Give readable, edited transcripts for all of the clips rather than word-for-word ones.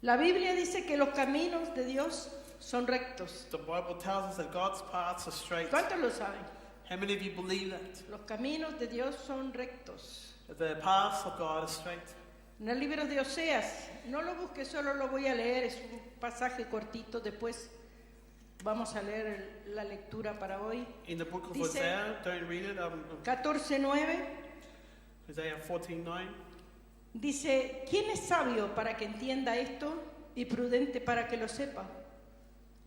La Biblia dice que los caminos de Dios son rectos. The Bible tells us that God's paths are straight. ¿Cuántos lo saben? How many of you believe that? Los caminos de Dios son rectos. That the paths of God are straight. En el libro de Oseas, no lo busque, solo lo voy a leer, es un pasaje cortito, después vamos a leer la lectura para hoy. In the book of Dice, Hosea, don't read it. 14:9, Hosea 14:9. dice, ¿quién es sabio para que entienda esto y prudente para que lo sepa?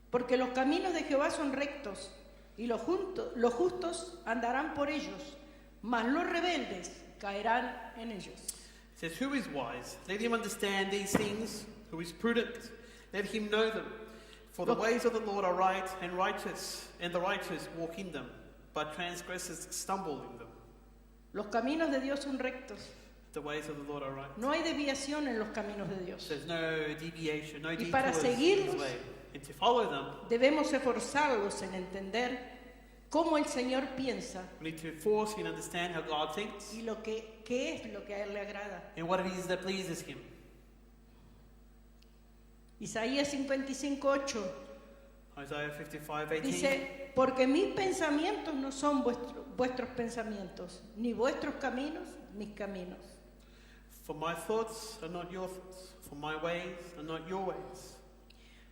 Porque los caminos de Jehová son rectos y los justos andarán por ellos, mas los rebeldes caerán en ellos. It says, who is wise? Let him understand these things. Who is prudent? Let him know them. For the ways of the Lord are right and righteous, and the righteous walk in them, but transgressors stumble in them. Los caminos de Dios son rectos. The ways of the Lord are right. No hay desviación en los caminos de Dios. There's no deviation, no Y para detours in seguirlos, his way. And to follow them, debemos esforzarlos en entender cómo el Señor piensa we need to force and understand how God thinks y qué es lo que a Él le agrada. and what it is that pleases him. Isaías 55:8 Isaiah 55:18. dice, porque mis pensamientos no son vuestros pensamientos, ni vuestros caminos mis caminos. For my thoughts are not your thoughts, for my ways are not your ways.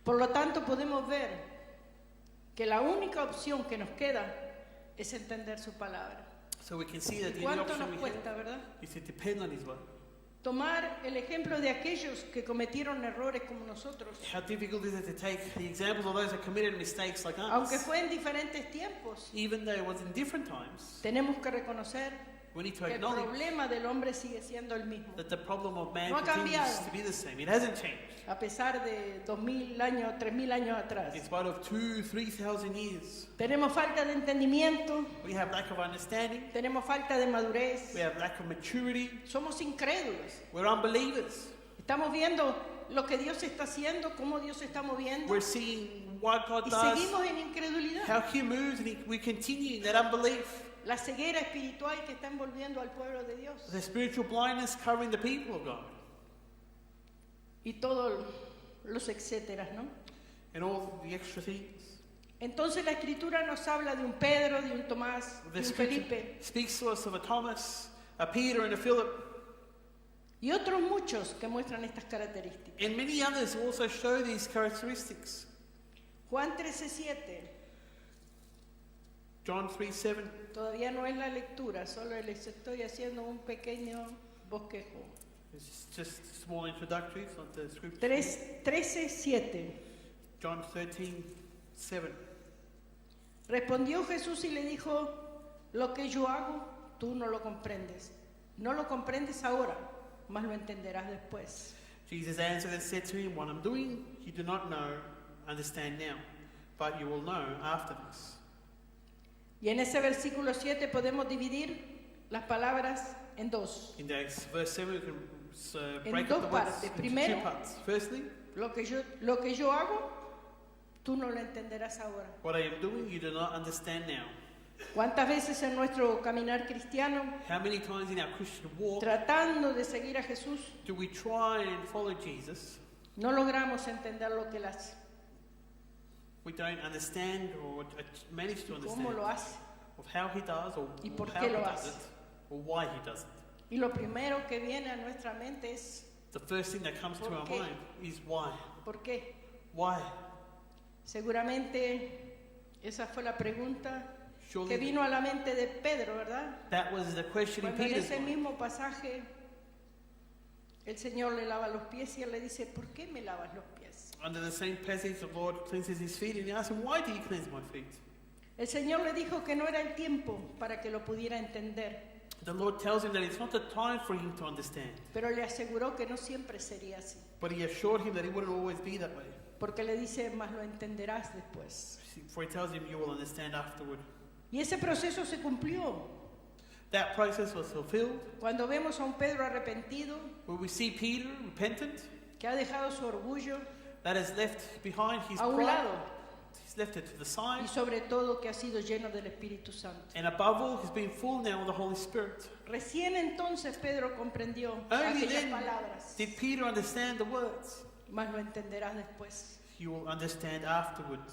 Por lo tanto, podemos ver que la única opción que nos queda es entender su palabra. So we can see that ¿Y the only cuánto option nos we cuesta, have verdad? is to depend on his word. Tomar el ejemplo de aquellos que cometieron errores como nosotros, How difficult is it to take the examples of those that committed mistakes like aunque us? fue en diferentes tiempos. Even though it was in different times, Tenemos que reconocer we need to que el acknowledge problema del hombre sigue siendo el mismo. that the problem of man No ha continues cambiado. to be the same. It hasn't changed. A pesar de 2000 años, 3000 años atrás. In spite of 2,000-3,000 years, Tenemos falta de entendimiento, we have lack of understanding, tenemos falta de madurez, we have lack of maturity, somos incrédulos. we're unbelievers. Estamos viendo lo que Dios está haciendo, cómo Dios se está moviendo We're seeing what God y does, seguimos en incredulidad. how he moves, and we continue in that unbelief. La ceguera espiritual que está envolviendo al pueblo de Dios The spiritual blindness covering the people of God. y todos los etcéteras, ¿no? And all the extra things. Entonces la Escritura nos habla de un Pedro, de un Tomás, de The un scripture Felipe speaks to us of a Thomas, a Peter, and a Philip, y otros muchos que muestran estas características. and many others who also show these characteristics. Juan 13:7, John 3:7. todavía no es la lectura, solo les estoy haciendo un pequeño bosquejo. It's just small introductory, it's not the scripture. 13:7. John 13:7. Respondió Jesús y le dijo, lo que yo hago, tú no lo comprendes. No lo comprendes ahora, mas lo entenderás después. Jesus answered and said to him, what I'm doing, you do not understand now, but you will know after this. Y en ese versículo 7 podemos dividir las palabras en dos. In that verse 7, we can En break dos up the words partes. into Primero, two parts. Firstly, Lo que yo hago, tú no lo entenderás ahora. what I am doing, you do not understand now. ¿Cuántas veces en nuestro caminar cristiano, How many times in our Christian walk tratando de seguir a Jesús, do we try and follow Jesus? no logramos entender lo que Él hace? We don't understand or manage to ¿Cómo understand lo hace? of how he does or ¿Y por how qué he lo does hace? it or why he does it. Y lo primero que viene a nuestra mente es, The first thing that comes to ¿Por our qué? mind is why. ¿por qué? Why? Seguramente esa fue la pregunta Surely que vino a la mente de Pedro, ¿verdad? that was the question in Cuando en Peter's ese mind. mismo pasaje el Señor le lava los pies y Él le dice, ¿por qué me lavas los pies? Under the same passage, the Lord cleanses his feet and he asks him, why do you cleanse my feet? El Señor le dijo que no era el tiempo para que lo pudiera entender, The Lord tells him that it's not the time for him to understand. pero le aseguró que no siempre sería así, But he assured him that it wouldn't always be that way. porque le dice, más lo entenderás después. For he tells him, you will understand afterward. Y ese proceso se cumplió. That process was fulfilled. Cuando vemos a un Pedro arrepentido, Where we see Peter repentant, que ha dejado su orgullo that has left behind his a un pride. lado, He's left it to the side. y sobre todo que ha sido lleno del Espíritu Santo. And above all, he's been full now of the Holy Spirit. Recién entonces Pedro comprendió Only aquellas then palabras. did Peter understand the words. mas lo entenderás después. You will understand afterwards.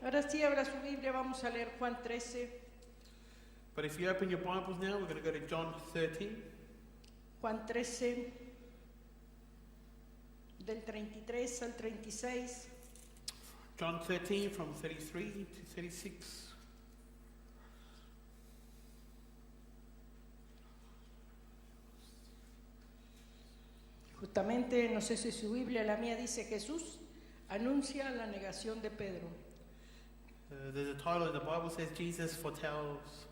Ahora sí, abra su Biblia, vamos a leer Juan 13. But if you open your Bibles now, we're going to go to John 13. Juan 13, del 33 al 36. John 13 from 33 to 36. Justamente, no sé si su Biblia, la mía dice Jesús anuncia la negación de Pedro. There's a title in the Bible says Jesus foretells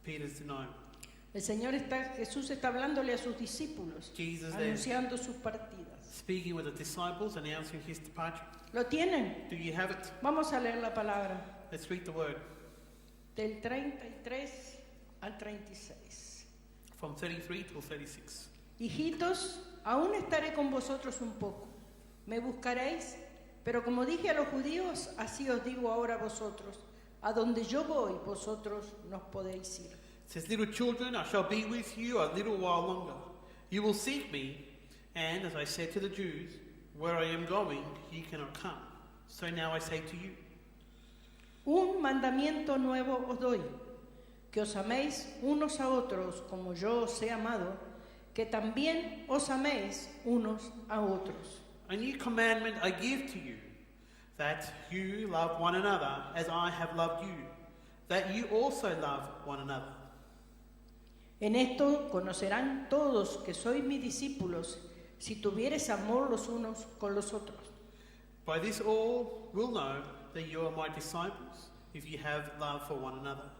Peter's denial. Jesús está hablándole a sus discípulos, Jesus anunciando sus partidas. Speaking with the disciples, announcing his departure. ¿Lo tienen? Do you have it? Vamos a leer la palabra. Let's read the word. Del 33 al 36. From 33 to 36. Hijitos, aún estaré con vosotros un poco. Me buscaréis, pero como dije a los judíos, así os digo ahora a vosotros. A donde yo voy, vosotros no podéis ir. It says, little children, I shall be with you a little while longer. You will seek me, and as I said to the Jews, where I am going, ye cannot come. So now I say to you. Un mandamiento nuevo os doy, que os améis unos a otros como yo os he amado, que también os améis unos a otros. A new commandment I give to you, that you love one another as I have loved you, that you also love one another. En esto conocerán todos que sois mis discípulos, si tuviereis amor los unos con los otros. By this all will know that you are my disciples, if you have love for one another.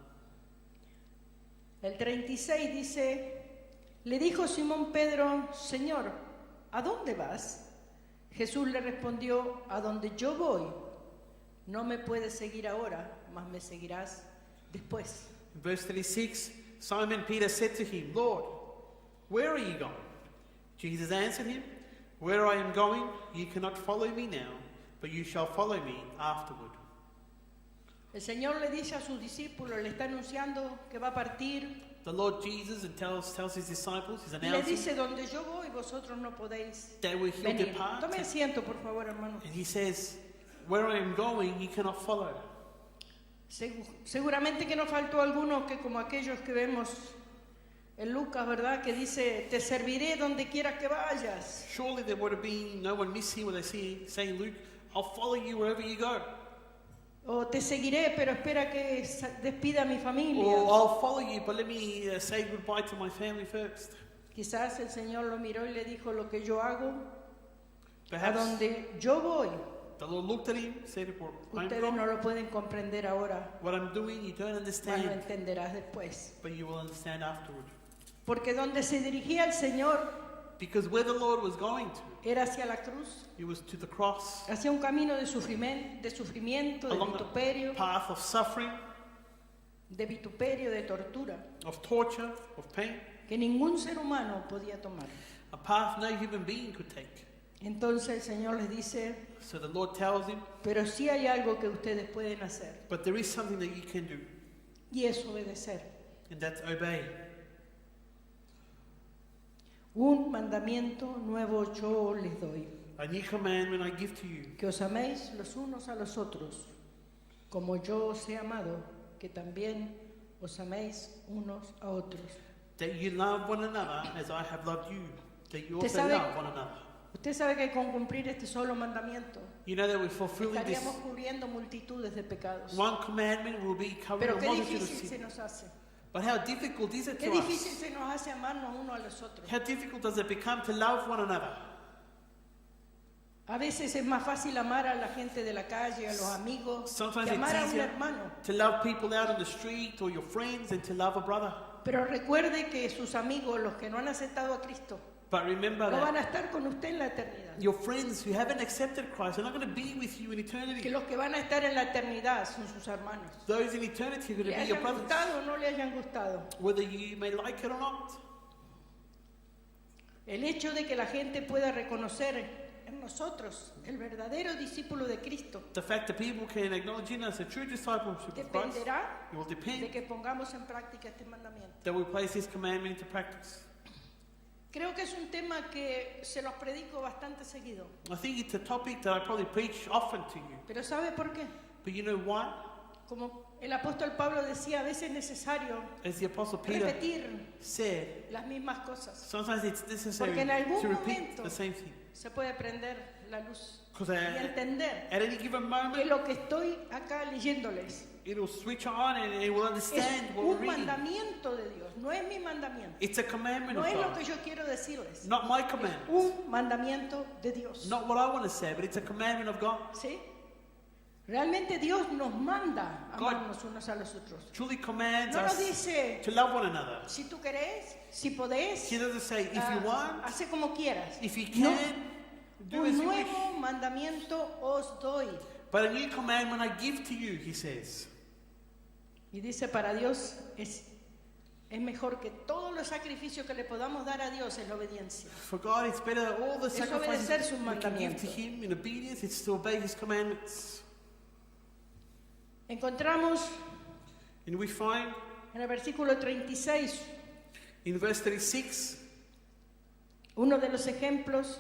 El 36 dice, le dijo Simón Pedro, Señor, ¿a dónde vas? Jesús le respondió, a donde yo voy. No me puedes seguir ahora, mas me seguirás después. In verse 36, Simon Peter said to him, Lord, where are you going? Jesus answered him, where I am going, you cannot follow me now, but you shall follow me afterward. El Señor le dice a sus discípulos, le está anunciando que va a partir. The Lord Jesus and tells his disciples, he's Y le announcing dice, donde yo voy, vosotros no podéis that where he'll venir. depart. Tome asiento, por favor, hermano. And he says, where I am going, you cannot follow. Seguramente que nos faltó alguno que como aquellos que vemos en Lucas, ¿verdad? Que dice, te serviré donde quiera que vayas. Surely there would have been no one missing where they see saying, Luke, I'll follow you wherever you go. O te seguiré, pero espera que despida a mi familia. Or I'll follow you, but let me say goodbye to my family first. Quizás el Señor lo miró y le dijo, lo que yo hago, a Perhaps donde yo voy, the Lord looked at him, said, where I'm ustedes going, no lo pueden comprender ahora, what I'm doing, you don't mas lo understand, entenderás después. but you will understand afterward. Porque donde se dirigía el Señor Because where the Lord was going to, era hacia la cruz, it was to the cross, hacia un camino de sufrimiento, de along vituperio, the path of suffering, de tortura, of torture, of pain, que ningún ser humano podía tomar. a path no human being could take. Entonces el Señor les dice, So the Lord tells him, pero sí hay algo que ustedes pueden hacer, but there is something that you can do, y es obedecer. and that's obey. Un mandamiento nuevo yo les doy, A new commandment I give to you, que os améis los unos a los otros, como yo os he amado, que también os améis unos a otros. that you love one another as I have loved you, that you Usted also sabe- love one another. Usted sabe que con cumplir este solo mandamiento You know that we're fulfilling this estaríamos cubriendo multitudes de pecados. one commandment will be covering Pero a qué multitude of difícil se sins. nos hace. But how difficult is it Qué to difícil us? se nos hace amarnos unos a los otros. How difficult does it become to love one another? A veces es más fácil amar a la gente de la calle, a los amigos, Sometimes que amar a it's un easier hermano. to love people out on the street or your friends than to love a brother. Pero recuerde que sus amigos, los que no han aceptado a Cristo, But remember no van that a estar con usted en la eternidad. your friends who haven't accepted Christ are not going to be with you in Que eternity. los que van a estar en la eternidad son sus hermanos. Those in eternity are going Le to be your hayan brothers, gustado o no le hayan gustado. whether you may like it or not. El hecho de que la gente pueda reconocer en nosotros el verdadero discípulo de Cristo The fact that people can acknowledge in us a true discipleship of Christ, dependerá it will de depend que pongamos en práctica este mandamiento. that we place His commandment into practice. Creo que es un tema que se los predico bastante seguido. I think it's a topic that I probably preach often to you. Pero ¿sabe por qué? But you know why? Como el apóstol Pablo decía, a veces es necesario As the Apostle Peter repetir said, las mismas cosas. sometimes it's necessary Porque en algún to repeat momento the same thing. se puede prender la luz Because y entender at any given que moment, lo que estoy acá leyéndoles it'll switch on and it will es understand what we're un reading. mandamiento de Dios, no es mi mandamiento. It's a commandment No of es lo God. que yo quiero decirles. Not my Es command. un mandamiento de Dios. Not what I want to say, but it's a commandment of God. ¿Sí? Realmente Dios nos manda a God amarnos unos a los otros. Truly commands No nos us dice, to love one another. si tú querés, si podés, He doesn't say, if you want, hace como quieras. if you No, can, do as un you wish. nuevo mandamiento os doy. But a new commandment I give to you, he says. Y dice, para Dios es mejor que todos los sacrificios que le podamos dar a Dios es la obediencia. For God, it's better that all the Es sacrifices obedecer sus we can give to mandamientos. him in obedience, it's to obey his commandments. Encontramos And we find en el versículo 36 in verse 36, uno de los ejemplos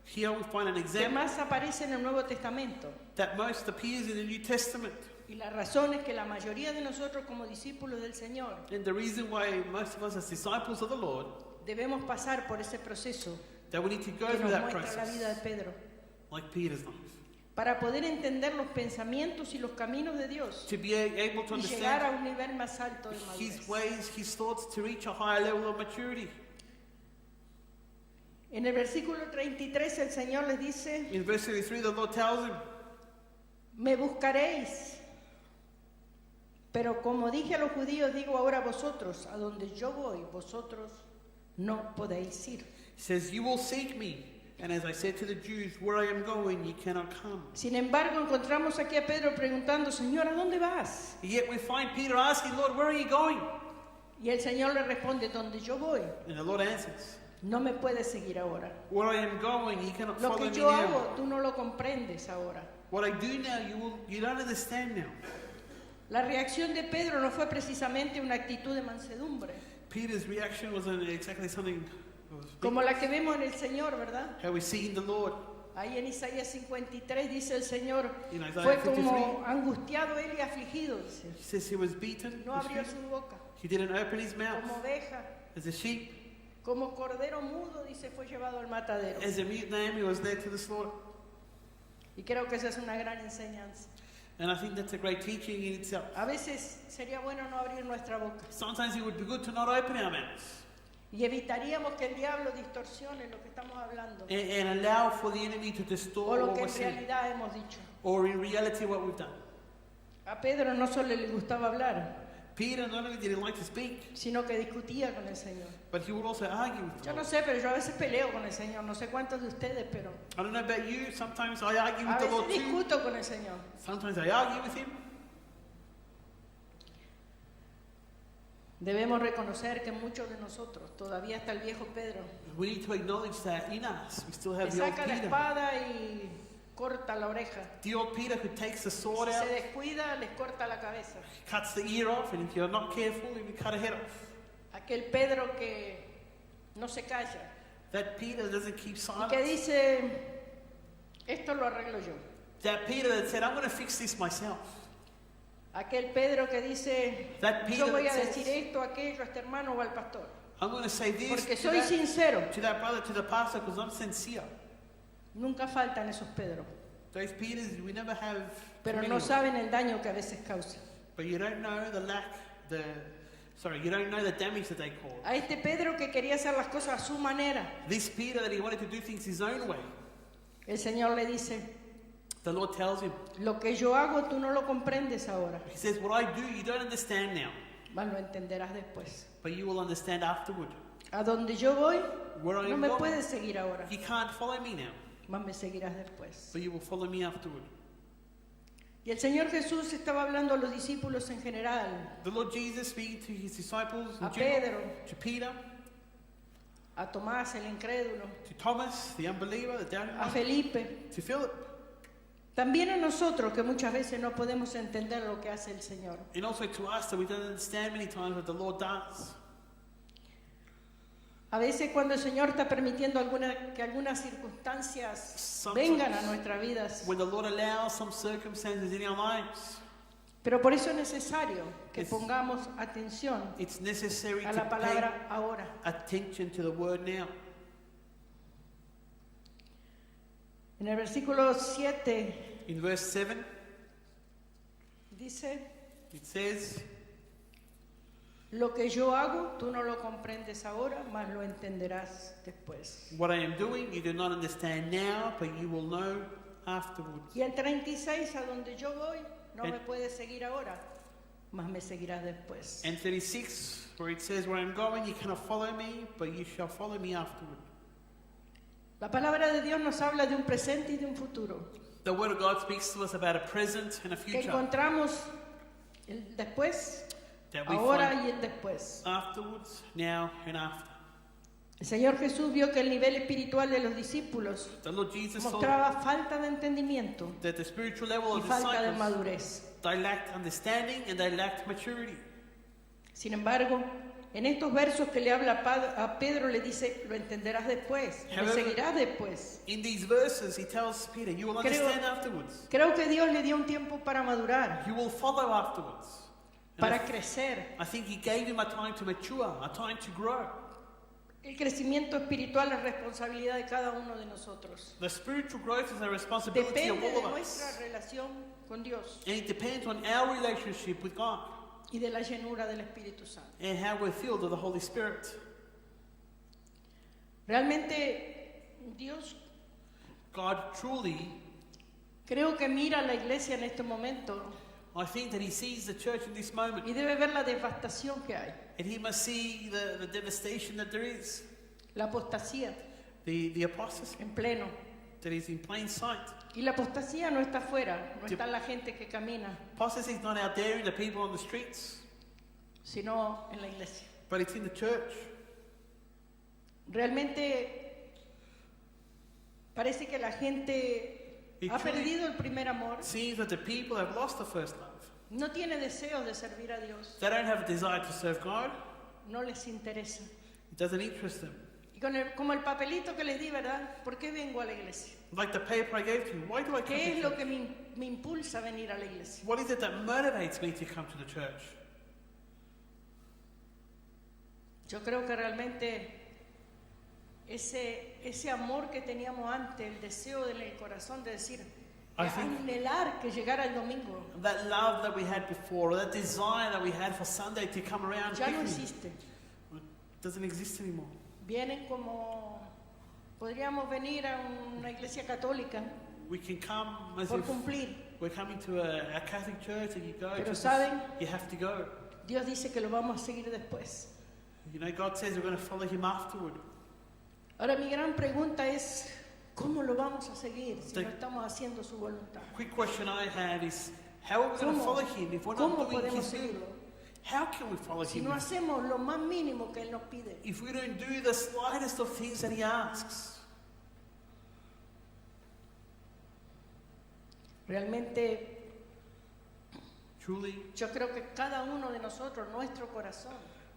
here we find an que example más aparece en el Nuevo Testamento. that most appears in the New Testament. Y la razón es que la mayoría de nosotros como discípulos del Señor And the reason why most of us as disciples of the Lord, debemos pasar por ese proceso that we need to go que through nos that muestra la vida de process, Pedro, like Peter's life. para poder entender los pensamientos y los caminos de Dios To be able to y llegar a understand un nivel más alto de his madurez. ways, his thoughts, to reach a higher level of maturity. En el versículo 33 el Señor les dice, In verse 33, the Lord tells him, me buscaréis, pero como dije a los judíos, digo ahora a vosotros, a donde yo voy, vosotros no podéis ir. he says, you will seek me. And as I said to the Jews, where I am going, you cannot come. Sin embargo, encontramos aquí a Pedro preguntando, Señor, ¿a dónde vas? Yet we find Peter asking, Lord, where are you going? Y el Señor le responde, donde yo voy, And the Lord answers, no me puedes seguir ahora. where I am going, you cannot Lo follow que me yo now. hago, tú no lo comprendes ahora. What I do now, you don't understand now. La reacción de Pedro no fue precisamente una actitud de mansedumbre, Peter's reaction wasn't exactly something como la que vemos en el Señor, ¿verdad? how we see in the Lord. Ahí en Isaías 53 dice el Señor, In Isaiah fue 53, como angustiado él y afligido, dice. he says he was beaten, No abrió su boca, he didn't open his mouth. como oveja, As a sheep, como cordero mudo, dice, fue llevado al matadero. as a mute lamb, he was led to the slaughter. Y creo que esa es una gran enseñanza. And I think that's a great teaching in itself. A veces sería bueno no abrir nuestra boca Sometimes it would be good to not open our mouths y evitaríamos que el diablo distorsione lo que estamos hablando and allow for the enemy to o distort lo what que we're en saying, realidad hemos dicho. or in reality what we've done. A Pedro no solo le gustaba hablar, Peter not only did he like to speak, sino que discutía con el Señor. but he would also argue with the Yo no Lord. sé, pero yo a veces peleo con el Señor. No sé cuántos de ustedes, pero I don't know about you, sometimes I argue a with the veces Lord too. discuto con el Señor. Sometimes I argue with him. Debemos reconocer que muchos de nosotros, todavía está el viejo Pedro, We need to acknowledge that in us, we still que have the old saca la Peter. espada y corta la oreja. The old Peter who takes the Si sword se out, descuida, les corta la cabeza. cuts the ear off, and if you're not careful, you cut a head off. Aquel Pedro que no se calla That Peter doesn't keep y silence. que dice, esto lo arreglo yo. That Peter that said, I'm going to fix this myself. Aquel Pedro que dice, That Peter yo voy a that decir says, esto, aquello, a este hermano o al pastor. I'm going to say this Porque to soy sincero. that brother, to the pastor, because I'm sincere. Nunca faltan esos Pedros, Those Peters, we never have too pero many no of them. saben el daño que a veces causan. But you don't know you don't know the damage that they cause. A este Pedro que quería hacer las cosas a su manera, This Peter that he wanted to do things his own way, el Señor le dice, the Lord tells him, lo que yo hago tú no lo comprendes ahora, he says, what I do, you don't understand now, mas lo entenderás después. but you will understand afterward. A donde yo voy, Where I no am me going, puedes seguir ahora, you can't follow me now, mas me seguirás después. but you will follow me afterward. Y el Señor Jesús estaba hablando a los discípulos en general, The Lord Jesus speaking to his disciples, in a general, Pedro, to Peter, a Tomás el incrédulo, to Thomas, the unbeliever, the doubting a one, Felipe, to Philip, también a nosotros que muchas veces no podemos entender lo que hace el Señor. and also to us that we don't understand many times what the Lord does. A veces cuando el Señor está permitiendo que algunas circunstancias vengan a nuestras vidas. When the Lord allows some circumstances in our lives, Pero por eso es necesario que pongamos atención it's necessary a to la pay palabra ahora. attention to the word now. En el versículo 7 In verse 7, dice, it says, lo que yo hago tú no lo comprendes ahora, mas lo entenderás después. what I am doing you do not understand now, but you will know afterwards. Y el 36, a donde yo voy, no En- me puedes seguir ahora, mas me seguirás después. And 36, where it says, where I'm going you cannot follow me, but you shall follow me afterward. La palabra de Dios nos habla de un presente y de un futuro. The word of God speaks to us about a present and a Que future. encontramos el después, That we ahora find y el después. afterwards, now and after. El Señor Jesús vio que el nivel espiritual de los discípulos The Lord Jesus saw mostraba falta de entendimiento that the spiritual level y of falta de disciples, madurez. they lacked understanding and they lacked maturity. Sin embargo, en estos versos que le habla a Pedro, le dice, lo entenderás después, me However, seguirás después. In these verses, he tells Peter, you will Creo- understand afterwards. Creo que Dios le dio un tiempo para madurar, You will follow afterwards. And para crecer. I think he gave him a time to mature, a time to grow. El crecimiento espiritual es responsabilidad de cada uno de nosotros. The spiritual growth is a responsibility of Depende all de of nuestra us. relación con Dios And it depends on our relationship with God y de la llenura del Espíritu Santo. and how we're filled with the Holy Spirit. Realmente Dios God truly, creo que mira a la iglesia en este momento I think that he sees the church in this moment y debe ver la devastación que hay, and he must see the devastation that there is, la apostasía the apostasy en pleno. that is in plain sight. Y la apostasía no está afuera, no está en la gente que camina, Apostasy is not out there in the people on the streets, sino en la iglesia. but it's in the church. Realmente parece que la gente It ha truly perdido el primer amor, seems that the people have lost the first love. no tiene deseos de servir a Dios, They don't have a desire to serve God. no les interesa. It doesn't interest them. Y como el papelito que les di, ¿verdad? ¿Por qué vengo a la iglesia? Like the paper I gave to you, why do I come ¿Qué to es lo church? que me impulsa a venir a la iglesia? What is it that motivates me to come to the church? Yo creo que realmente ese amor que teníamos antes, el deseo en el corazón de decir, I de think- anhelar que llegara el domingo, That love that we had before, that desire that we had for Sunday to come around ya no quickly, existe. doesn't exist anymore. Vienen como, podríamos venir a una iglesia católica We can come as por if cumplir. we're coming to a Catholic church and you go Pero just ¿saben? you have to go. Dios dice que lo vamos a seguir después. You know, God says we're going to follow him afterward. Ahora mi gran pregunta es, ¿cómo lo vamos a seguir si Sí. no estamos haciendo su voluntad? Quick question I have is, how are we going to ¿Cómo? follow him if we're ¿Cómo not doing podemos his will? seguirlo? How can we follow Si him no hacemos lo más mínimo que Él nos pide. if we don't do the slightest of things that he asks? Realmente Truly, yo creo que cada uno de nosotros, nuestro corazón,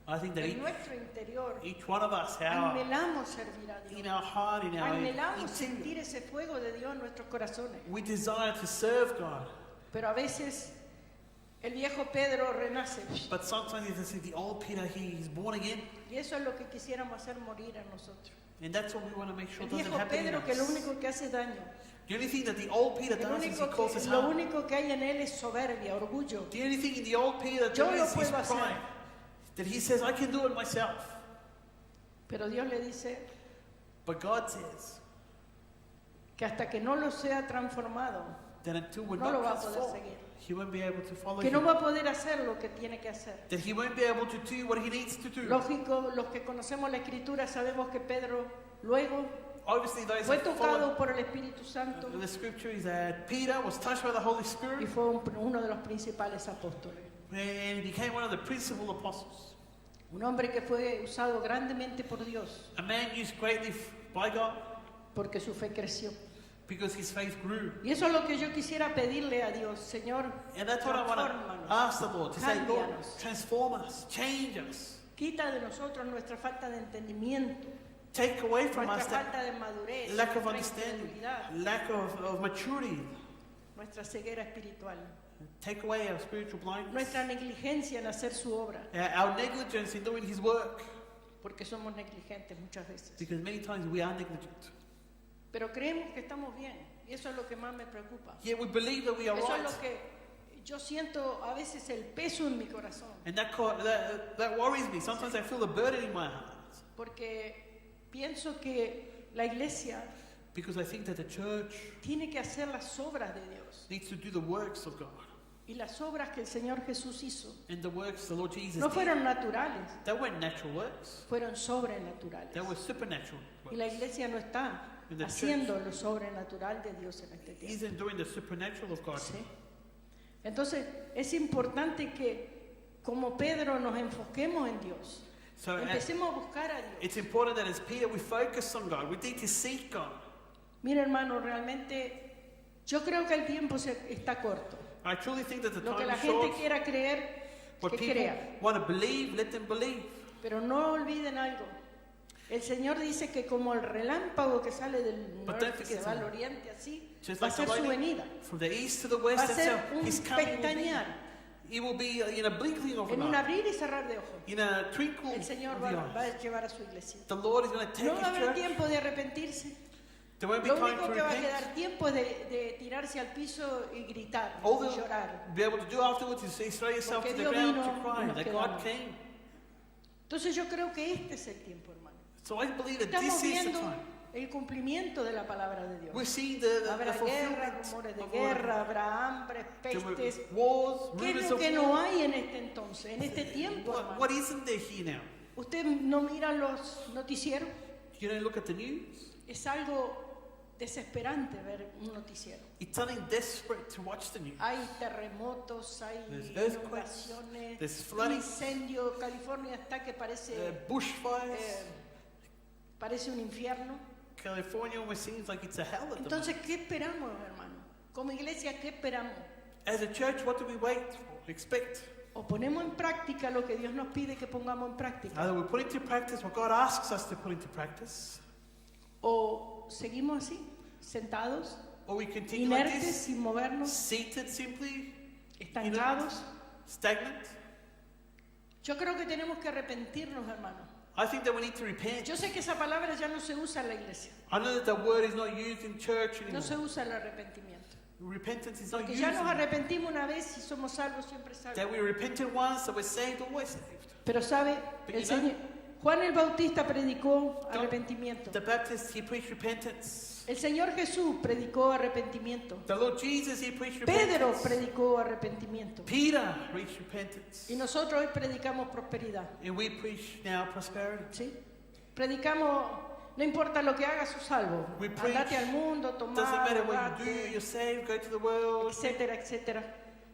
I think that en nuestro interior, each one of us, our, anhelamos servir a in Dios. our heart, in our Anhelamos interior, sentir ese fuego de Dios en nuestros corazones. we desire to serve God. Pero a veces el viejo Pedro renace. But sometimes it's as if the old Peter, he's born again. Y eso es lo que quisiéramos hacer morir a nosotros. And that's what we want to make sure El doesn't viejo happen in Pedro que lo us. único que hace daño. The only thing that the old Peter does is he causes Lo harm. único que hay en él es soberbia, orgullo. The only thing in the old Peter that Yo there lo is puedo hacer. pride. That he says, I can do it myself. Pero Dios le dice But God says que hasta que no lo sea transformado, that until we're no lo not va a poder transformed, seguir. he won't be able to follow Que no him. va a poder hacer lo que tiene que hacer. That he won't be able to do what he needs to do. Lógico, los que conocemos la Escritura sabemos que Pedro luego Obviously, those fue that follow tocado por el Espíritu Santo the scripture is that Peter was touched by the Holy y Spirit fue uno de los principales apóstoles. and he became one of the principal apostles. Un hombre que fue usado grandemente por Dios A man used greatly by God porque su fe creció. because his faith grew. Y eso es lo que yo quisiera pedirle a Dios, Señor, And that's what I want to transfórmanos, ask the Lord, to say, Lord, cámbianos. transform us, change us. Quita de nosotros nuestra falta de entendimiento, Take away from nuestra us that falta de madurez, lack of nuestra understanding, incredulidad, lack of maturity. nuestra ceguera espiritual, Take away our spiritual blindness, nuestra negligencia en hacer su obra, our negligence in doing His work. porque somos negligentes muchas veces. Because many times we are negligent. Pero creemos que estamos bien, y eso es lo que más me preocupa. Yet we believe that we are Eso es right. lo que yo siento a veces el peso en mi corazón, And that worries me. Sometimes I feel the burden in my heart. porque pienso que la iglesia Because I think that the church tiene que hacer las obras de Dios. needs to do the works of God. Y las obras que el Señor Jesús hizo And the works the Lord Jesus no did, fueron naturales, they weren't natural works. fueron sobrenaturales. They were supernatural Y la works. iglesia no está And the haciendo lo sobrenatural de Dios en este tiempo. Isn't doing the supernatural of God. ¿Sí? Entonces es importante que como Pedro nos enfoquemos en Dios. So Empecemos a buscar a Dios. it's important that as Peter we focus on God. We need to seek God. Mira, hermano, realmente yo creo que el tiempo está corto. I truly think that the Lo que time la is gente short. quiera creer, What que people crea. want to believe, let them believe. Pero no olviden algo. El Señor dice que como el relámpago que sale del But don't norte y se forget va al something. oriente, así Just va a like the ser su lightning, venida. from the east to the Va west, a that's ser how un His coming will be. pestañear, It will be in a blinking of en an un eye, abrir y cerrar de ojos. in a twinkle El Señor of va the eyes. a llevar a su iglesia. The Lord is going to take No va a His haber church. tiempo de arrepentirse. There won't be Lo time único to que va a repent. quedar tiempo es de tirarse al piso y gritar All y they'll llorar. be able to do afterwards is say, throw yourself Porque to the Dios ground vino to y cry nos that quedamos. God came. Entonces yo creo que este es el tiempo, hermano. So I believe that Estamos this is the viendo time. el cumplimiento de la palabra de Dios. We're seeing the Habrá guerra, fulfillment rumores de of guerra, habrá hambre, There were pestes. wars, ¿Qué es rumors lo of que no war. hay en este entonces, en este tiempo, hermano? What isn't there here now? ¿Usted no mira los noticieros? You don't look at the news. Es algo desesperante ver un noticiero. It's something desperate to watch the news. Hay terremotos, hay There's earthquakes, inundaciones, there's flooding, incendios. California está que parece, bushfires. parece un infierno. California almost seems like it's a hell at the moment. Entonces, ¿qué esperamos, hermano? Como iglesia, ¿qué esperamos? As a church, what do we wait for? Expect? O ponemos en práctica lo que Dios nos pide que pongamos en práctica, Either we put into practice what God asks us to put into practice, o seguimos así, sentados, or we continue like inertes, this, sin movernos, seated simply, estancados. stagnant. Yo creo que tenemos que arrepentirnos, hermano. I think that we need to repent. Yo sé que esa palabra ya no se usa en la iglesia, I know that the word is not used in church no anymore. se usa el arrepentimiento. Repentance is not Porque used. ya nos anymore. arrepentimos una vez y somos salvos, siempre salvos. That we repented once, so we're saved, always saved. Pero sabe, But el you know- Señor, Juan el Bautista predicó John- arrepentimiento. The Baptist, he preached repentance. El Señor Jesús predicó arrepentimiento. The Lord Jesus, he preached Pedro repentance. predicó arrepentimiento. Peter preached repentance. Y nosotros hoy predicamos prosperidad. And we preach now prosperity. ¿Sí? Predicamos, no importa lo que hagas, sos salvo. We preach, Andate al mundo, Doesn't tomá, matter what you do, drogate, you're saved, go to the world, etcétera, etcétera.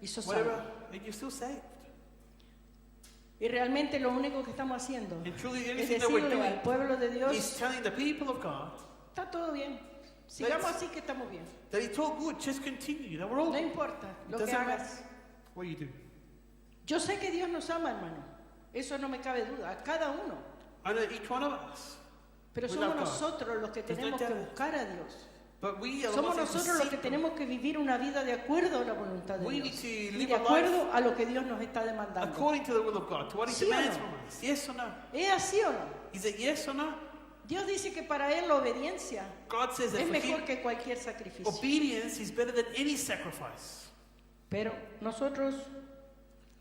Y sos whatever, salvo. and you're still saved. Y realmente lo único que estamos haciendo And truly the only es thing that we're decirle doing al pueblo de is Dios, telling the people of God está todo bien. Sigamos así que estamos bien. that it's all good, just continue, that we're all No good. importa It lo que doesn't hagas. matter what you do. Yo sé que Dios nos ama, hermano. Eso no me cabe duda, a cada uno. I know each one of us, Pero We somos love God. nosotros los que There's no tenemos que doubt. buscar a Dios. but we are the Somos ones who nosotros los que seek them. tenemos que vivir una vida de acuerdo a la voluntad de We need Dios. to Y live de a life acuerdo a lo que Dios nos está demandando. according to the will of God, to what He ¿Sí o demands no? from us. Yes or no? ¿Es así o no? Is it yes or no? Dios dice que para Él la obediencia God says that es for mejor Him, que cualquier sacrificio. obedience is better than any sacrifice. Pero nosotros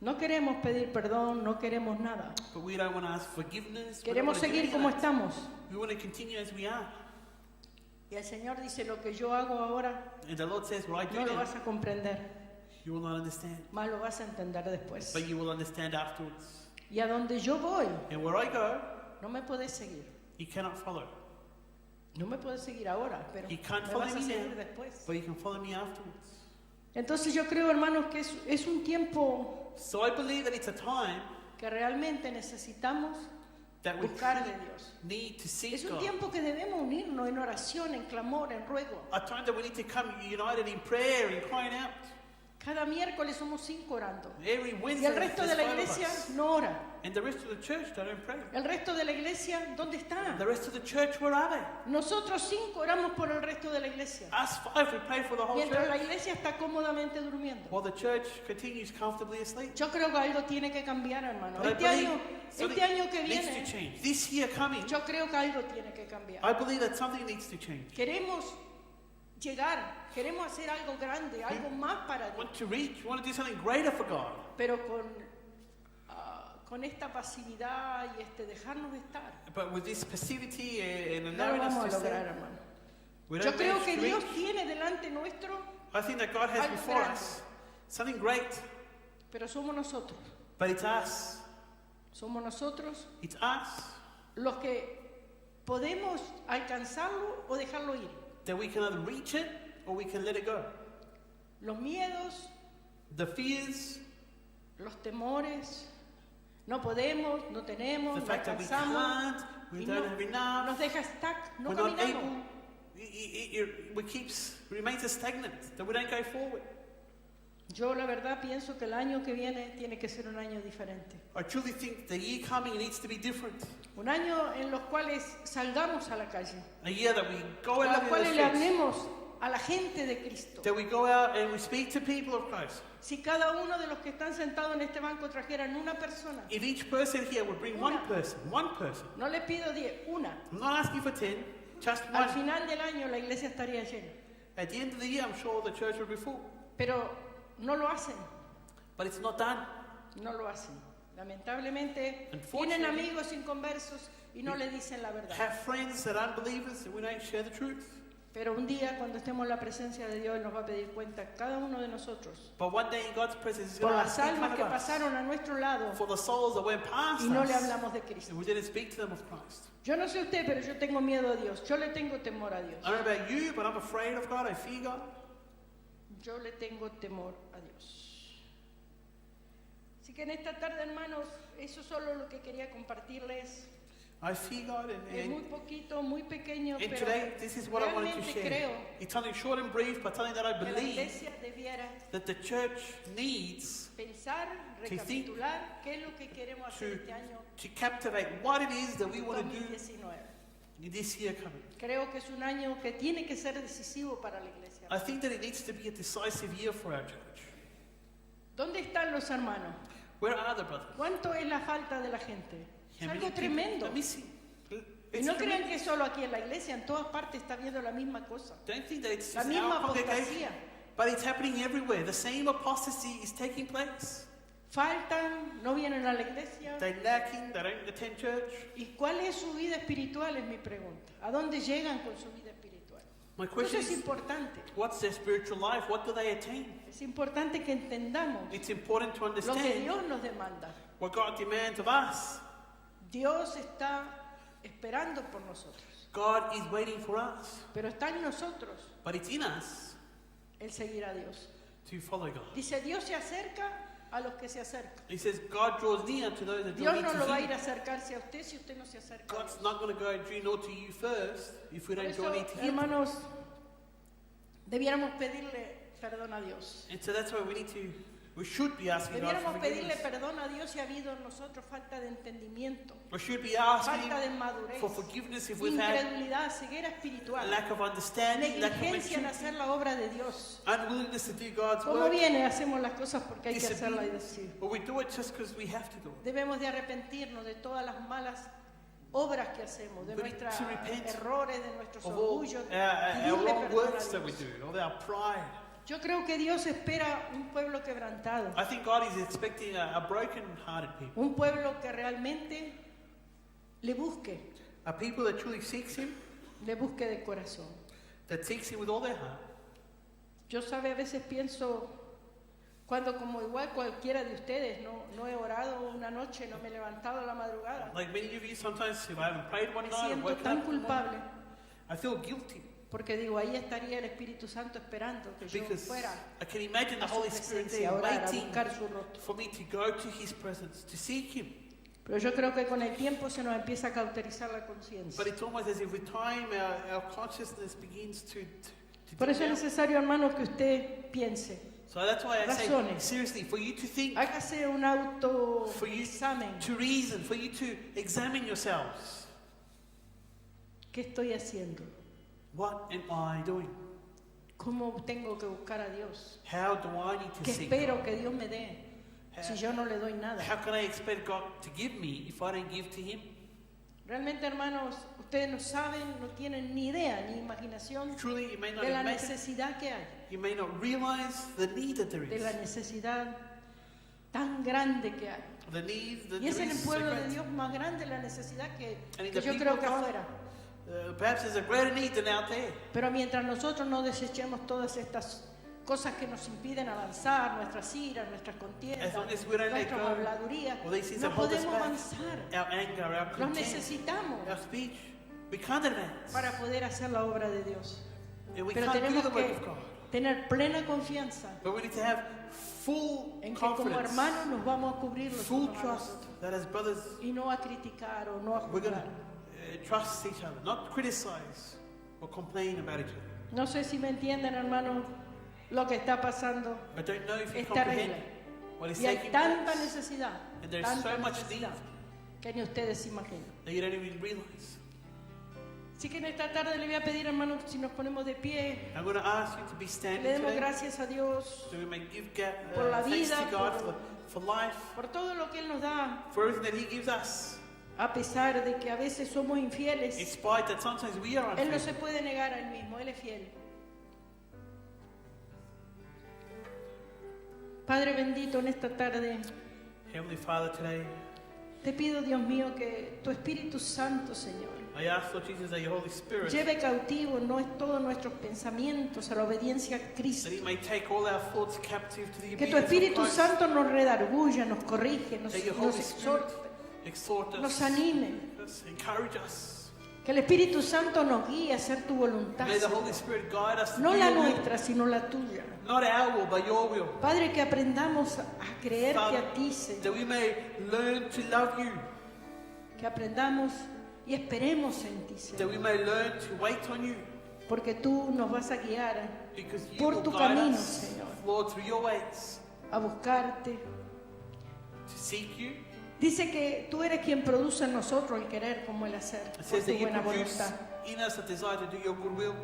no queremos pedir perdón, no queremos nada. But we don't want to ask forgiveness. We don't Queremos want to do seguir any of como that. estamos. We want to continue as we are. Y el Señor dice, lo que yo hago ahora And the Lord says, what I do no lo now, vas a comprender, you will not understand. más lo vas a entender después. But you will understand afterwards. Y a donde yo voy, And where I go, no me puedes seguir. you cannot follow. No me puedes seguir ahora, pero You can't me follow vas a me seguir now. después. But you can follow me afterwards. Entonces yo creo, hermanos, que es un tiempo So I believe that it's a time que realmente necesitamos that we buscar de truly Dios. need to seek Es un God. tiempo que debemos unirnos en oración, en clamor, en ruego. A time that we need to come united in prayer and crying out. Cada miércoles somos 5 orando. Every Y Wednesday, el resto there's de la 5 of iglesia us. no ora. And the rest of the church don't pray. El resto de la iglesia, ¿dónde está? The rest of the church, where are they? Nosotros 5 oramos por el resto de la iglesia. Us 5, we pray for the whole Mientras la church. iglesia está cómodamente durmiendo. While the church continues comfortably asleep. Yo creo que algo tiene que cambiar, hermano. But I Este believe año something que needs to viene, change. This year coming, yo creo que algo tiene que cambiar. I believe that something needs to change. Queremos llegar, queremos hacer algo grande, algo más para We Dios, want to reach, we want to do something greater for God. pero con esta pasividad y dejarnos estar. But with this passivity and No lo narrowness vamos a to lograr, stay, hermano. we Yo don't creo manage que to Dios reach. tiene delante nuestro, I think that God has algo before grande. us something great, pero somos nosotros. but it's us. Somos nosotros It's us los que podemos alcanzarlo o dejarlo ir. that we can either reach it or we can let it go. Los miedos, The fears, los temores, no podemos, no tenemos, the no fact that we alcanzamos, can't, we y don't have enough, nos deja stuck, no we're not caminamos. able, remains stagnant, that we don't go forward. Yo la verdad pienso que el año que viene tiene que ser un año diferente. I truly think the year coming needs to be different. Un año en los cuales salgamos a la calle, A year that we go en out los in the cuales le streets, hablemos a la gente de Cristo. that we go out and we speak to people of Christ. Si cada uno de los que están sentados en este banco trajeran una persona, If each person here would bring one person, no les pido 10, una, I'm not asking for 10, just al one. final del año la iglesia estaría llena. At the end of the year, I'm sure the church will be full. Pero no lo hacen, But it's not done. no lo hacen. Lamentablemente Unfortunately, tienen amigos inconversos y no le dicen la verdad. Have friends that are unbelievers and we don't share the truth. Pero un día cuando estemos en la presencia de Dios, Él nos va a pedir cuenta cada uno de nosotros But one day in God's presence, He's por going to las ask each almas one que of us pasaron a nuestro lado for the souls that went past y no le us hablamos de Cristo. and we didn't speak to them of Christ. Yo no sé usted, pero yo tengo miedo a Dios. Yo le tengo temor a Dios. I don't know about you, but I'm afraid of God. I fear God. Yo le tengo temor a Dios. Así que en esta tarde, hermanos, eso es solo lo que quería compartirles. I fear God, Es muy poquito, muy pequeño, and pero today this is what I wanted to realmente share. creo It's something short and brief, but something that I que la believe iglesia debiera that the church needs pensar, recapitular qué es lo que queremos hacer este año to captivate what it is that we want to do 2019. in this year coming. Creo que es un año que tiene que ser decisivo para la iglesia. I think that it needs to be a decisive year for our church. ¿Dónde están los hermanos? Where are the brothers? ¿Cuánto es la falta de la gente? Es How many algo people tremendo. are missing? Y It's no crean tremendous. que solo aquí en la iglesia, en todas partes está viendo la misma cosa. Don't think that it's La just misma our congregation, apostasía. but it's happening everywhere. The same apostasy is taking place. Faltan, no vienen a la iglesia. They're lacking, they don't attend church. ¿Y cuál es su vida espiritual? Es mi pregunta. ¿A dónde llegan con su vida espiritual? My Eso question es is, importante. what's their spiritual life? What do they attain? Es importante que entendamos It's important to lo que understand Dios nos demanda. what God demands of us. Dios está esperando por nosotros, God is waiting for us, pero está en nosotros but it's in us el seguir a Dios. to follow God. Dice, Dios se acerca a los que se acercan. He says God draws near to those that draw Dios near no lo va a to ir a Him. acercarse a usted si usted no se acerca a God's Dios. not going to go and draw near to you first if we Por don't draw eso, near to Him. hermanos, debiéramos pedirle perdón a Dios. And so that's why we should be asking God for Debiéramos pedirle forgiveness. perdón a Dios si ha habido en nosotros falta de entendimiento, We should be asking falta de madurez, for forgiveness if we've had incredulidad, ceguera a espiritual, lack of understanding, lack of negligencia en maturity, hacer la obra de Dios. unwillingness to do God's Como work. viene, hacemos las cosas porque hay que hacerlas y decir. But we do it just because we have to do it. Debemos de arrepentirnos de todas las malas obras que hacemos, de We need nuestros to repent errores, de nuestros Of all orgullos, our pedirle wrong perdón a works that we Dios. do, of our pride. Yo creo que Dios espera un pueblo quebrantado, I think God is expecting a broken-hearted people, un pueblo que realmente le busque a people that truly seeks Him, de corazón. that seeks Him with all their heart. Yo sabe, a veces pienso, cuando como igual cualquiera de ustedes, no he orado una noche, no me he levantado a la madrugada, Like many of you, sometimes if I haven't prayed one me night or siento woken tan up, in the morning, culpable, I feel guilty porque digo, ahí estaría el Espíritu Santo esperando que yo because fuera I can imagine the a su Holy Spirit presencia, a there orar, a waiting buscar su rostro. for me to go to His presence, to seek Him. Pero yo creo que con el tiempo se nos empieza a cauterizar la conciencia. But it's almost as if with time our consciousness begins to Por eso es dim down. necesario, hermanos, que usted piense, So that's why I say, razones. seriously, for you to think, Hágase un for you autoexamen. to reason, for you to examine yourselves. ¿Qué estoy haciendo? What am I doing? ¿Cómo tengo que buscar a Dios? How do I need to ¿Qué seek espero God? que Dios me dé si yo no le doy nada? How can I expect God to give me if I don't give to Him? Realmente, hermanos, ustedes no saben, no tienen ni idea ni imaginación Truly, you may not de la imagine, necesidad que hay, you may not realize the need that there de la is. necesidad tan grande que hay. The need that Y es there en el is so pueblo de great. Dios más grande la necesidad que And in yo the people creo of que God, afuera. Perhaps there's a greater need than out there. Pero mientras nosotros no desechemos todas estas cosas que nos impiden avanzar, nuestras iras, nuestras contiendas, As long as we don't let nuestras go, habladurías, well, these things no that hold us podemos back, avanzar. our anger, our Los contempt, necesitamos our speech, we can't advance. para poder hacer la obra de Dios. And we Pero can't do tenemos the work que of God. tener plena confianza But we need to have full en que como confidence, hermanos nos vamos a cubrir los full unos a trust los otros that as brothers, y no a criticar o no a we're going juzgar. to trust each other, not criticize or complain about each other. No sé si me entienden, hermanos, lo que está pasando I don't know if you es comprehend terrible. what is Y hay taking tanta place, necesidad, and there's tanta so much necesidad need que ni ustedes se imaginan. that you don't even realize. Así que en esta tarde le voy a pedir, hermanos, si nos ponemos de pie, I'm going to ask you to be le standing demos today, gracias a Dios so we may give por la thanks vida, to God por- for life, por todo lo que Él nos da, for everything that He gives us, a pesar de que a veces somos in infieles. spite that sometimes we are Él no unfaithful. se puede negar a Él mismo, Él es fiel. Padre bendito, en esta tarde Heavenly Father, today te pido, Dios mío, que tu Espíritu Santo, Señor, I ask, Lord Jesus, that your Holy Spirit, lleve cautivo no es todos nuestros pensamientos a la obediencia a that Cristo. He may take all our thoughts captive to the Que tu obedience of Espíritu Christ, Santo nos redarguya, nos corrige, nos that your nos Holy Spirit exhorte, exhort nos us, anime. encourage us. Que el Espíritu Santo nos guíe a hacer tu voluntad, May the Señor. Holy Spirit guide us to No do la your will, nuestra, sino la tuya. not our will, but your will. Padre, que aprendamos a creerte Father, a ti, Señor. that we may learn to love you, Que aprendamos y esperemos en ti, that Señor. we may learn to wait on you, Porque tú nos vas a guiar because you por will tu guide camino, us, Señor. Lord, through your ways, a buscarte. to seek you. Dice que tú eres quien produce en nosotros el querer como el hacer, It por says tu that you buena produce voluntad. in us a desire to do your good will.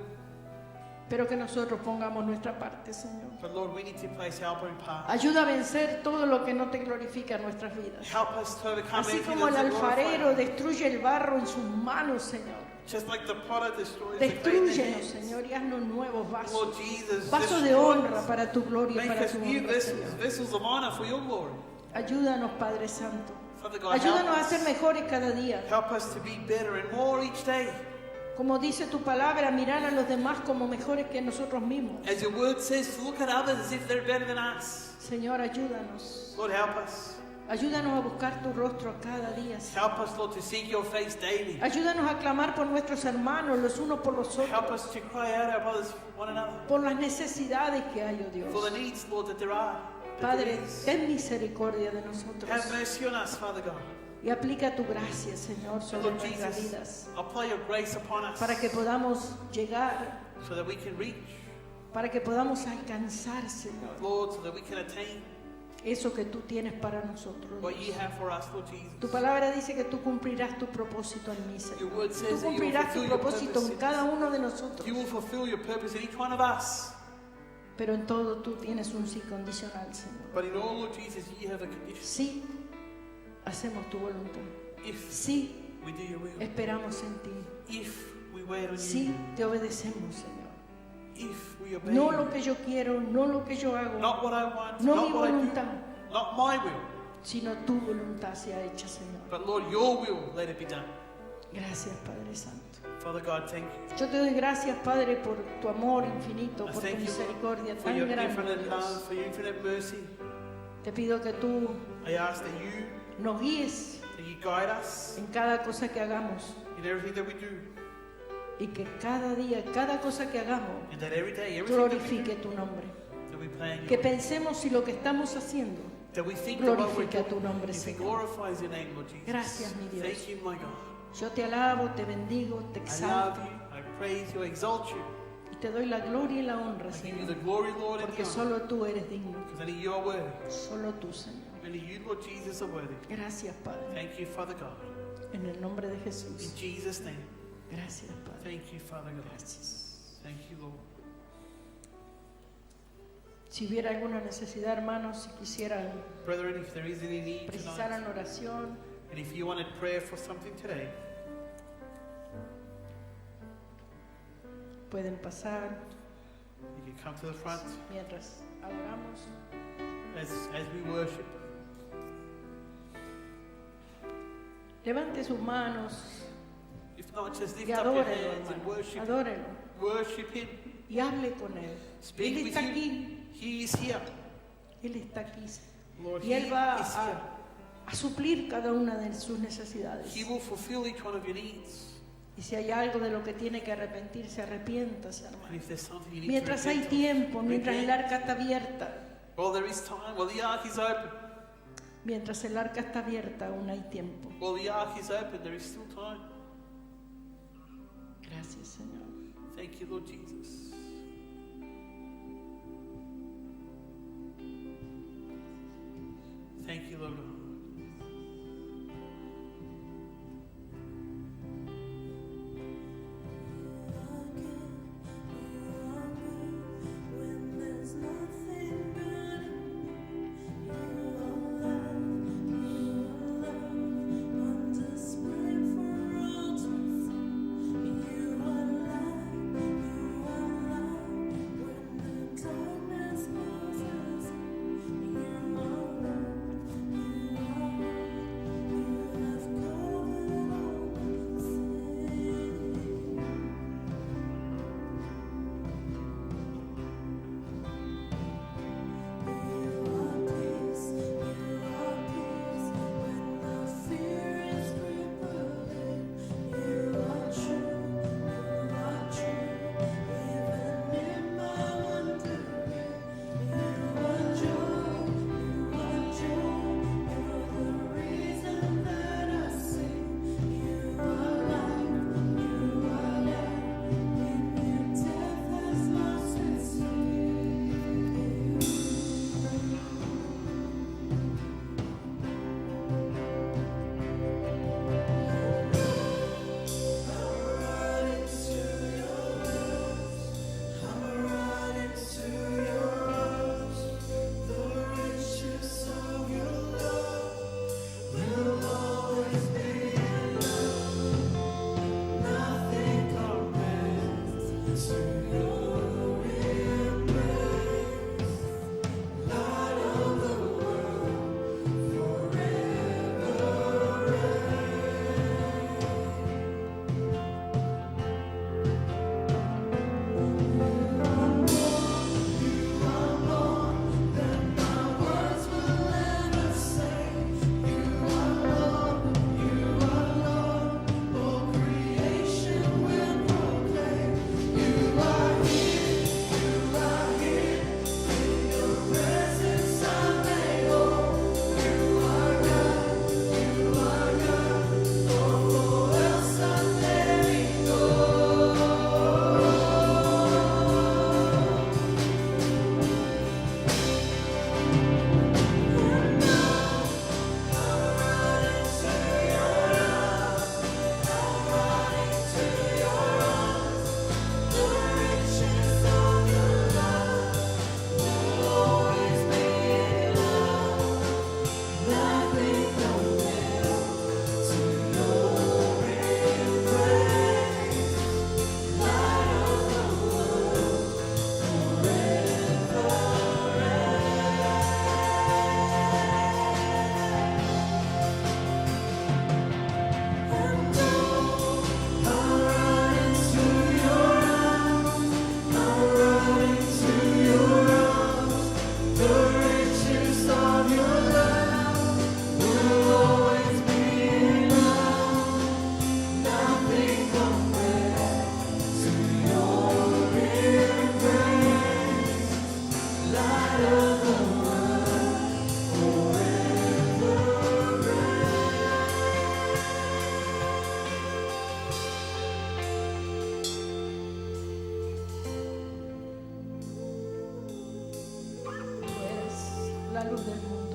Pero que nosotros pongamos nuestra parte, Señor. But Lord, we need to place our own part. Ayuda a vencer todo lo que no te glorifica en nuestras vidas. Help us to overcome Así everything como el that's alfarero glorified. destruye el barro en sus manos, Señor. Just like the potter destroys the clay in their Destrúyenos, hands. Señor, y haznos nuevos vasos. Lord Jesus, Vasos de destroy honra us. para tu gloria y Make para us tu new honra, vessels, Señor. vessels of honor for your glory. Ayúdanos, Padre Santo. Father God, Ayúdanos a help ser us. mejores cada día. Help us to be better and more each day. Como dice tu palabra, mirar a los demás como mejores que nosotros mismos. As your word says, to look at others as if they're better than us. Señor, ayúdanos. Lord, help us. Ayúdanos a buscar tu rostro cada día, Señor. Help us, Lord, to seek your face daily. Ayúdanos a clamar por nuestros hermanos, los unos por los Help otros, us to cry out our brothers one another. por las necesidades que hay, oh Dios. For the needs, Lord, that there are. that Padre, there is. ten misericordia de nosotros Have mercy on us, Father God. y aplica tu gracia, Señor, sobre Lord nuestras Jesus, vidas, apply your grace upon us para que podamos llegar, so that we can reach, para que podamos alcanzar, Señor, Lord, so that we can attain eso que tú tienes para nosotros. what you have for us, Lord Jesus. Tu palabra dice que tú cumplirás tu propósito en mí, Your Señor. word Tú says that you will cumplirás tu fulfill your propósito purpose en in cada us. uno de nosotros, You will fulfill your purpose in each one of us. pero en todo tú tienes un sí condicional, Señor. But in all, Lord Jesus, you have a condition. Sí, hacemos tu voluntad. If Sí, we do your will, esperamos en ti. if we wait on Sí, you, te obedecemos, Señor. if we obey No you, lo que yo quiero, no lo que yo hago, not what I want, no mi not what I voluntad, do, not my will, sino tu voluntad sea hecha, Señor. but Lord, your will, let it be done. Gracias, Padre Santo. Father God, thank you. Yo te doy gracias, Padre, por tu amor infinito, I por tu thank you, misericordia For tan your grande, infinite Dios. love, for your infinite mercy. Te pido que tú I ask that you nos guíes guide us en cada cosa que hagamos in everything that we do, y que cada día, cada cosa que hagamos, and that every day, everything that we do, glorifique tu nombre. that we plan Que your will, pensemos si lo que estamos haciendo that we think that what we're glorifica tu doing, nombre, if it Señor. glorifies your name, Lord Jesus. Gracias, mi Dios. Thank you, my God. Yo te alabo, te bendigo, te I exalto love you, I praise you, I exalt you. y te doy la gloria y la honra, I give you Señor, the glory, Lord, and porque the honor. solo tú eres digno. Because only you are worthy. Solo tú, Señor. Only you, Lord Jesus, are worthy. Gracias, Padre. Thank you, Father God. En el nombre de In Jesús. Jesus' name. Gracias, Padre. Thank you, Father God. Gracias. Thank you, Lord. Si hubiera alguna necesidad, hermanos, si quisieran, Brethren, if there is any need tonight, precisaran oración, and if you wanted prayer for something today, pueden pasar you can come to the front mientras adoramos. as we worship. Levante sus manos If not, just y lift up your adórelo, hands and hermano. worship. Adórelo Worship Him. y hable con Él. Speak Él with está Him. aquí. He is here. Él está aquí. Lord, Y He Él va is here. a suplir cada una de sus necesidades. He will fulfill each one of your needs. Y si hay algo de lo que tiene que arrepentirse, arrepiéntase, And hermano. if there's something you need Mientras to hay repent of, tiempo, mientras el repent. arca está abierta, While there is time, while the ark is open, mientras el arca está abierta, aún hay tiempo. while the ark is open, there is still time. Gracias, Señor. Thank you, Lord Jesus. Thank you, Lord God. When there's nothing good in me, you are love on display for all to see. You are love, you are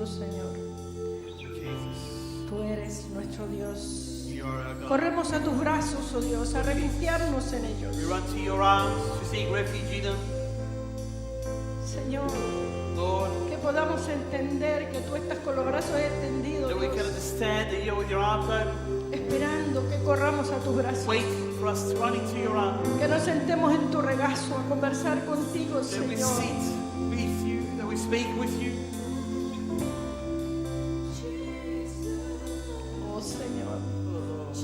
Jesús, Señor. Jesus, Tú eres nuestro Dios. you are our God. Corremos a tus brazos, oh Dios, a refugiarnos en ellos. We run to your arms to seek refuge in them. Señor, Lord, que podamos entender que tú estás con los brazos extendidos, that we can Dios, understand that you're with your arms open, esperando que corramos a tus brazos. waiting for us to run into your arms. Que nos sentemos en tu regazo a conversar contigo, That we Señor. sit with you, that we speak with you. Oh, Señor. Oh, Lord.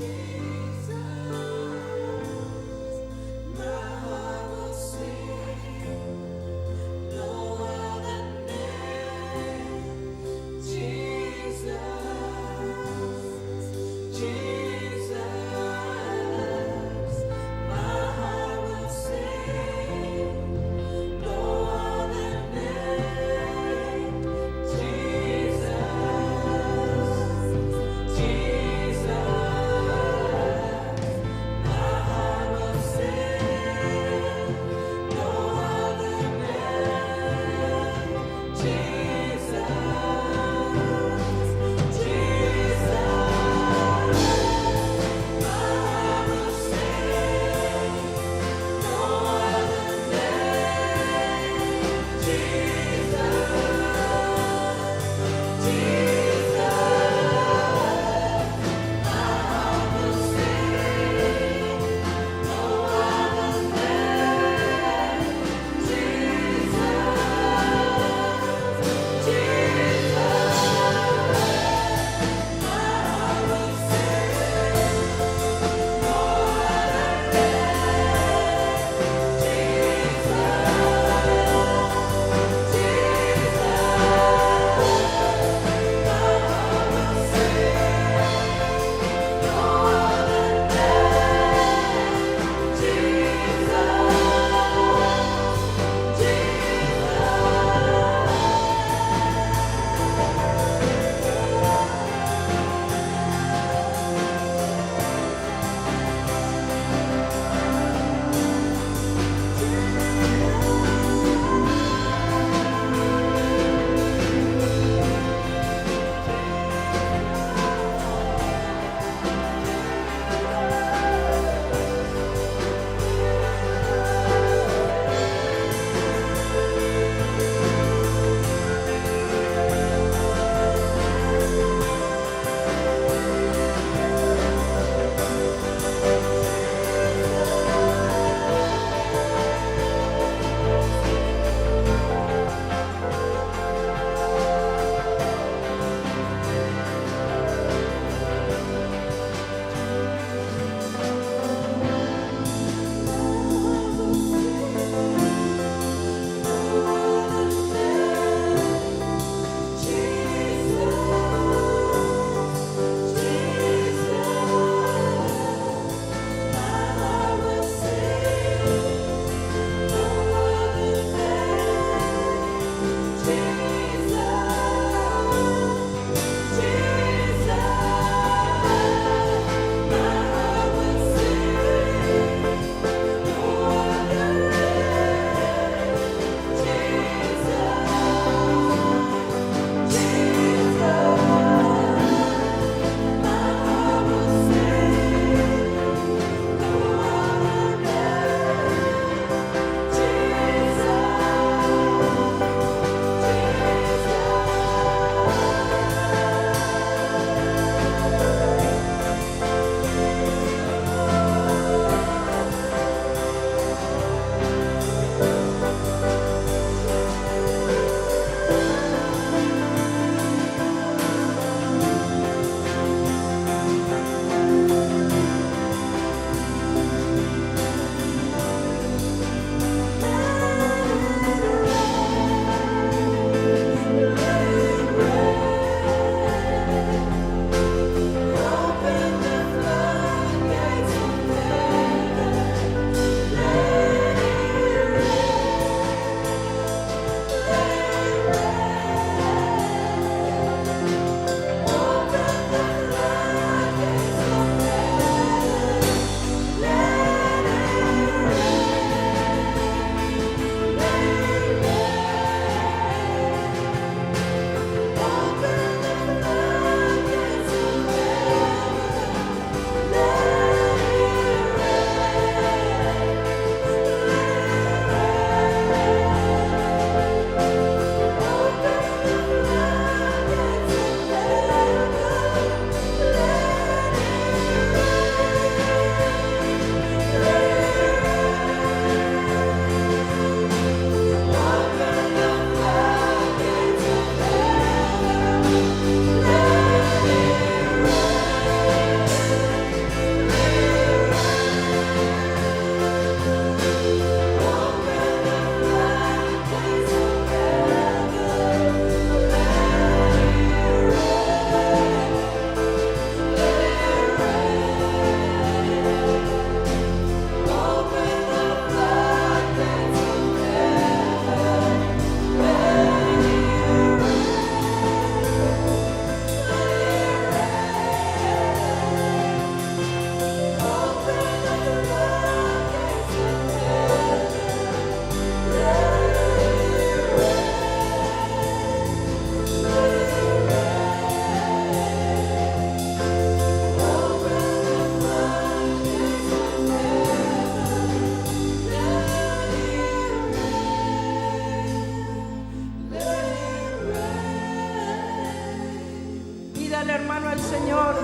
al Señor.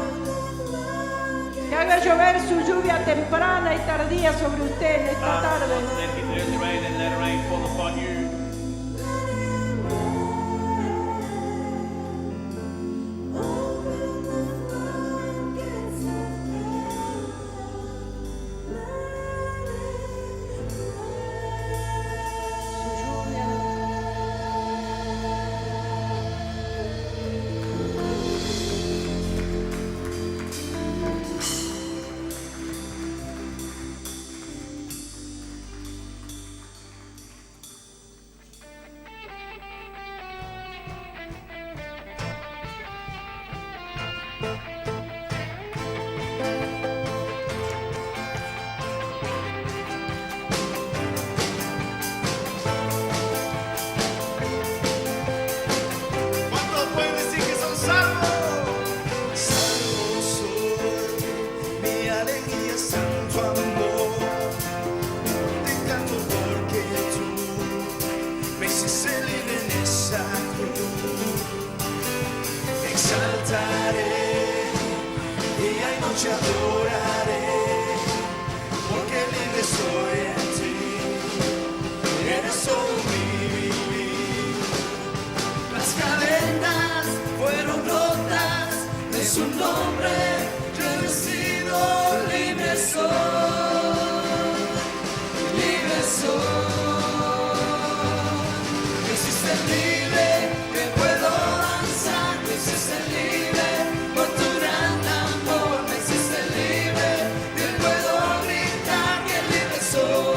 Que haga llover su lluvia temprana y tardía sobre usted en esta tarde. Let his early rain and latter rain fall upon you. Su lluvia. ¿Cuántos pueden decir que son salvos? Salvo soy, mi alegría es en tu amor. Te canto porque tú me hiciste libre en esa cruz. Exaltaré, día y noche adoraré, porque libre soy en ti. Eres todo mi vivir. Las cadenas fueron rotas, de su nombre yo he sido libre soy, libre soy. Me hiciste libre, me puedo danzar, me hiciste libre por tu gran amor, me hiciste libre, me puedo gritar que libre soy.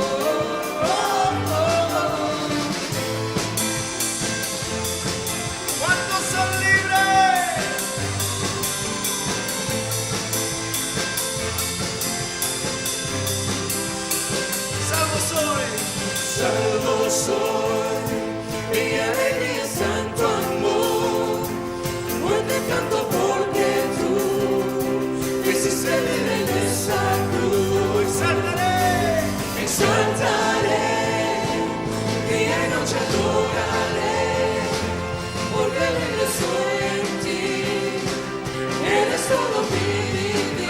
¿Cuántos son libres? Salvo soy, mi alegría es en tu amor. Hoy te canto porque tú me hiciste libre en esa cruz. Exaltaré, día y noche adoraré, porque libre soy en ti. Eres todo mi vivir.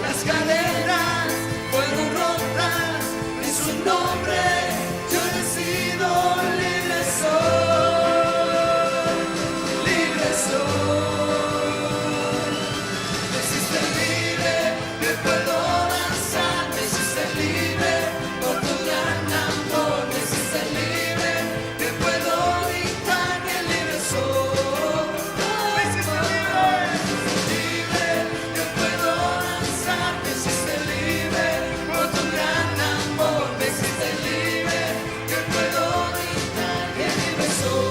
Las cadenas fueron rotas, en su nombre yo he sido libre soy, libre soy. Me hiciste libre, me puedo danzar, me hiciste libre por tu gran amor, me hiciste libre, me puedo gritar que libre soy. Me hiciste libre, me puedo danzar, me hiciste libre por tu gran amor, me hiciste libre, que puedo gritar que libre soy.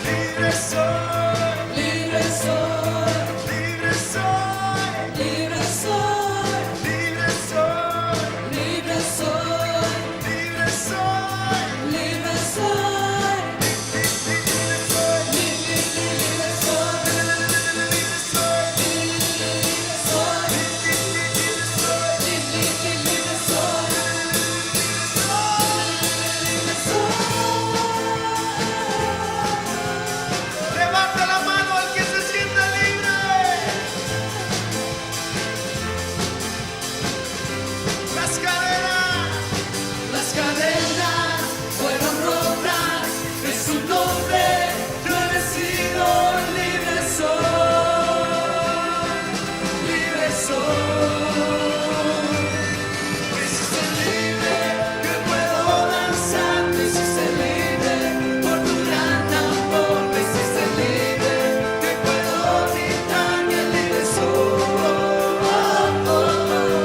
Libre soy, libre soy, libre soy, libre soy, libre soy, libre soy, libre soy, libre soy, libre soy, libre Levanta la mano al que se sienta libre. Las cadenas fueron rotas, en su nombre yo he sido libre soy, libre soy. Me hiciste libre, que puedo danzar, me hiciste libre por tu gran amor, me hiciste libre, que puedo gritar que libre soy.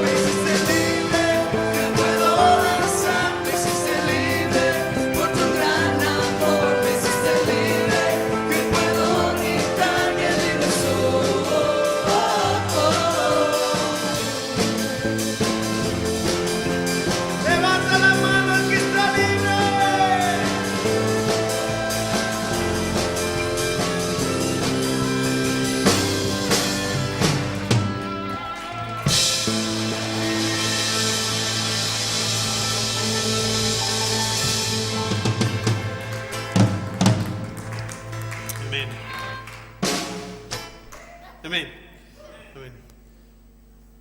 Me hiciste libre, que puedo danzar, me hiciste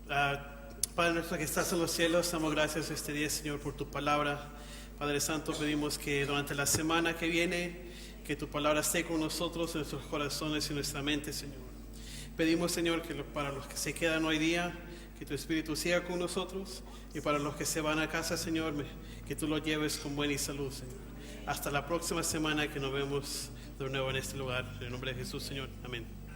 Padre nuestro que estás en los cielos, damos gracias este día, Señor, por tu palabra. Padre Santo, pedimos que durante la semana que viene, que tu palabra esté con nosotros en nuestros corazones y nuestra mente, Señor. Pedimos, Señor, que para los que se quedan hoy día, que tu Espíritu siga con nosotros, y para los que se van a casa, Señor, que tú los lleves con buena y salud, Señor. Hasta la próxima semana que nos vemos de nuevo en este lugar. En el nombre de Jesús, Señor. Amén.